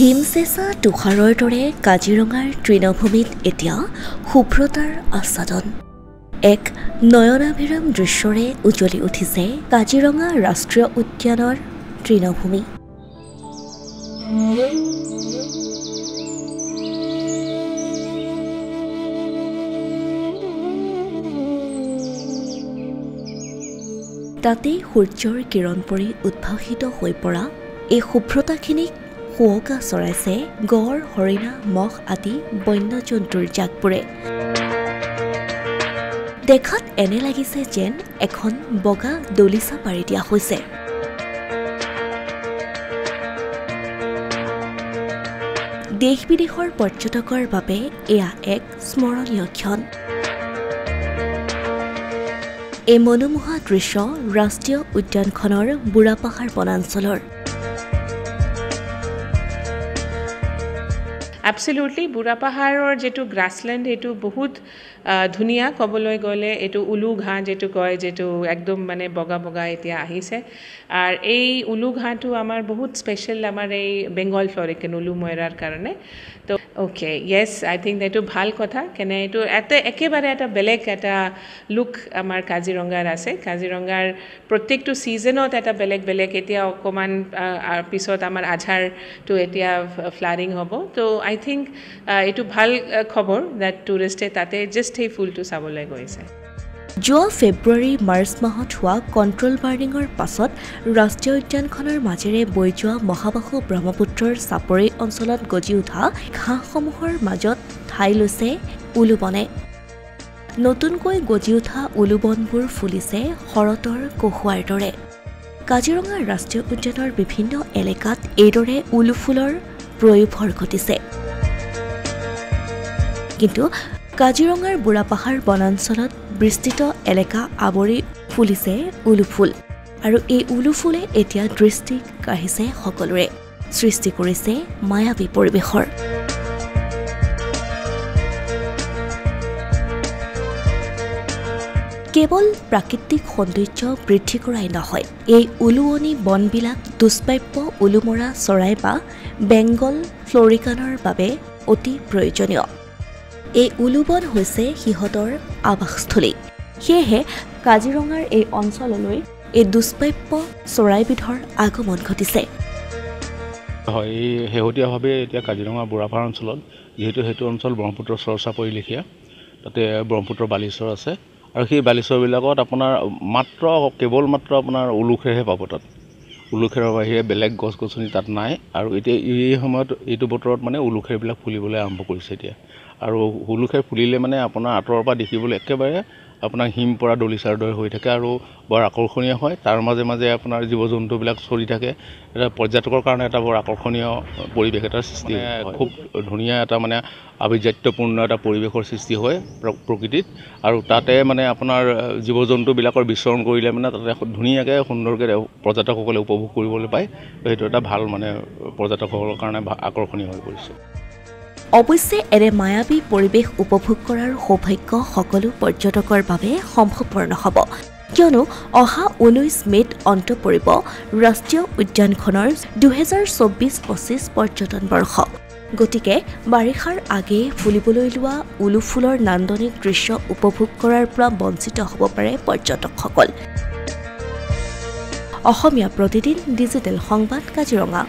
হিমচেঁচা তুষাৰৰ দৰে কাজিৰঙাৰ তৃণভূমিত এতিয়া শুভ্ৰতাৰ আস্বাদন। এক নয়নাভিৰাম দৃশ্যৰে উজ্বলি উঠিছে কাজিৰঙা ৰাষ্ট্ৰীয় উদ্যানৰ তৃণভূমি। তাতেই সূৰ্যৰ কিৰণ পৰি উদ্ভাসিত হৈ পৰা এই শুভ্ৰতাখিনিক শুৱকা চৰাইছে গড়, হৰিণা, মহ আদি বন্যজন্তুৰ জাকবোৰে। দেখাত এনে লাগিছে যেন এখন বগা দলিচা পাৰি দিয়া হৈছে। দেশ বিদেশৰ পৰ্যটকৰ বাবে এয়া এক স্মৰণীয় ক্ষণ। এই মনোমোহা দৃশ্য ৰাষ্ট্ৰীয় উদ্যানখনৰ বুঢ়াপাহাৰ বনাঞ্চলৰ। Absolutely, বুঢ়াপাহাৰৰ যেটো গ্ৰাছলেণ্ড এইটো বহুত ধুনীয়া ক'বলৈ গ'লে এইটো উলু ঘাঁহ যেটো কয় যেটো একদম মানে বগা বগা এতিয়া আহিছে। আৰু এই উলু ঘাঁহটো আমাৰ বহুত স্পেচিয়েল আমাৰ এই বেংগল ফ্লৰিকেন উলু ময়ৰাৰ কাৰণে। তো অ'কে য়েছ আই থিংক এইটো ভাল কথা কেনে এইটো একেবাৰে এটা বেলেগ এটা লুক আমাৰ কাজিৰঙাৰ আছে। কাজিৰঙাৰ প্ৰত্যেকটো ছিজনত এটা বেলেগ বেলেগ এতিয়া অকণমান পিছত আমাৰ আঝাৰটো এতিয়া ফ্লাৰিং হ'ব। তো আই থিংক এইটো ভাল খবৰ দেট টুৰিষ্টে তাতে জাষ্ট সেই ফুলটো চাবলৈ গৈছে। যোৱা ফেব্ৰুৱাৰী মাৰ্চ মাহত হোৱা কণ্ট্ৰল বাৰ্ণিঙৰ পাছত ৰাষ্ট্ৰীয় উদ্যানখনৰ মাজেৰে বৈ যোৱা মহাবাহু ব্ৰহ্মপুত্ৰৰ চাপৰি অঞ্চলত গজি উঠা ঘাঁহসমূহৰ মাজত ঠাই লৈছে উলুবনে। নতুনকৈ গজি উঠা উলুবনবোৰ ফুলিছে শৰতৰ কহুৱাৰ দৰে। কাজিৰঙা ৰাষ্ট্ৰীয় উদ্যানৰ বিভিন্ন এলেকাত এইদৰে উলু ফুলৰ প্ৰয়োভৰ ঘটিছে। কিন্তু কাজিৰঙাৰ বুঢ়াপাহাৰ বনাঞ্চলত বিস্তৃত এলেকা আৱৰি ফুলিছে উলু ফুল। আৰু এই উলু ফুলে এতিয়া দৃষ্টি কাঢ়িছে সকলোৰে, সৃষ্টি কৰিছে মায়াবী পৰিৱেশৰ। কেৱল প্ৰাকৃতিক সৌন্দৰ্য বৃদ্ধি কৰাই নহয়, এই উলুৱনি বনবিলাক দুষ্প্ৰাপ্য উলুমৰা চৰাই বা বেংগল ফ্লৰিকানৰ বাবে অতি প্ৰয়োজনীয়। এই উলুবন হৈছে সিহঁতৰ আৱাসস্থলী। সেয়েহে কাজিৰঙাৰ এই অঞ্চললৈ এই দুষ্প্ৰাপ্য চৰাইবিধৰ আগমন ঘটিছে। হয়, শেহতীয়াভাৱে এতিয়া কাজিৰঙা বুঢ়াপাহাৰ অঞ্চলত যিহেতু সেইটো অঞ্চল ব্ৰহ্মপুত্ৰৰ চৰ-চাপৰি লেখীয়া, তাতে ব্ৰহ্মপুত্ৰৰ বালিচৰ আছে আৰু সেই বালিচৰবিলাকত আপোনাৰ কেৱল মাত্ৰ আপোনাৰ উলুখেৰহে পাব। তাত উলুখেৰৰ বাহিৰে বেলেগ গছ গছনি তাত নাই। আৰু এতিয়া এই সময়ত এইটো বতৰত মানে উলুখেৰবিলাক ফুলিবলৈ আৰম্ভ কৰিছে এতিয়া। আৰু উলুখেৰ ফুলিলে মানে আপোনাৰ আঁতৰৰ পৰা দেখিবলৈ একেবাৰে আপোনাৰ হিম পৰা দলিচাৰ দৰে হৈ থাকে আৰু বৰ আকৰ্ষণীয় হয়। তাৰ মাজে মাজে আপোনাৰ জীৱ জন্তুবিলাক চৰি থাকে। এটা পৰ্যটকৰ কাৰণে এটা বৰ আকৰ্ষণীয় পৰিৱেশ এটাৰ সৃষ্টি হয়। খুব ধুনীয়া এটা মানে আভিজাত্যপূৰ্ণ এটা পৰিৱেশৰ সৃষ্টি হয় প্ৰকৃতিত। আৰু তাতে মানে আপোনাৰ জীৱ জন্তুবিলাকৰ বিচৰণ কৰিলে মানে তাতে ধুনীয়াকৈ সুন্দৰকৈ পৰ্যটকসকলে উপভোগ কৰিবলৈ পায়। সেইটো এটা ভাল মানে পৰ্যটকসকলৰ কাৰণে আকৰ্ষণীয় হৈ পৰিছে। অৱশ্যে এনে মায়াবী পৰিৱেশ উপভোগ কৰাৰ সৌভাগ্য সকলো পৰ্যটকৰ বাবে সম্ভৱপৰ নহ'ব, কিয়নো অহা 19 মে'ত অন্ত পৰিব ৰাষ্ট্ৰীয় উদ্যানখনৰ 2024-25 পৰ্যটন বৰ্ষ। গতিকে বাৰিষাৰ আগেয়ে ফুলিবলৈ লোৱা উলু ফুলৰ নান্দনিক দৃশ্য উপভোগ কৰাৰ পৰা বঞ্চিত হ'ব পাৰে পৰ্যটকসকল। অসমীয়া প্ৰতিদিন ডিজিটেল সংবাদ, কাজিৰঙা।